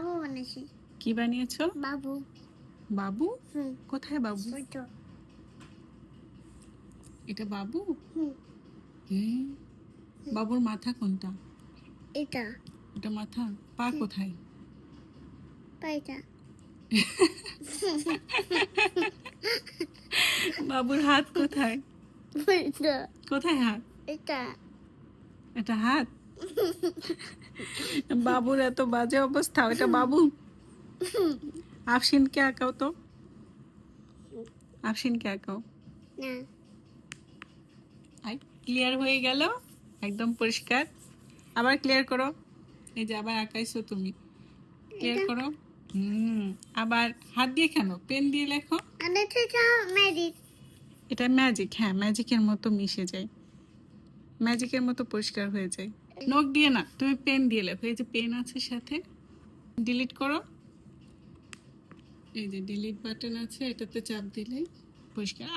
বাবু বানিয়েছি। কি বানিয়েছো? বাবু। বাবু? হুম। কোথায় বাবু? ওই তো। এটা বাবু? হুম। হ্যাঁ। বাবুর মাথা কোনটা? এটা। এটা মাথা। পা কোথায়? পাইটা। বাবুর হাত কোথায়? এটা। কোথায় হাত? এটা। এটা হাত? বাবুর এত বাজে অবস্থা। এটা বাবু? আফসিনকে আঁকাও তো। আফসিনকে আঁকাও। না। ক্লিয়ার হয়ে গেল, একদম পরিষ্কার। আবার ক্লিয়ার করো। এই যে আবার আঁকাইছো তুমি, ক্লিয়ার এটা। করো। আবার হাত দিয়ে কেন, পেন দিয়ে লেখো। আর এটা ম্যাজিক। এটা ম্যাজিক। হ্যাঁ, ম্যাজিকের মতো মিশে যায়, ম্যাজিকের মতো পরিষ্কার হয়ে যায়। নখ দিয়ে না, তুমি পেন দিয়ে লেখো। এই যে পেন আছে সাথে, ডিলিট করো। এই যে ডিলিট বাটন আছে, এটাতে চাপ দিলেই পরিষ্কার।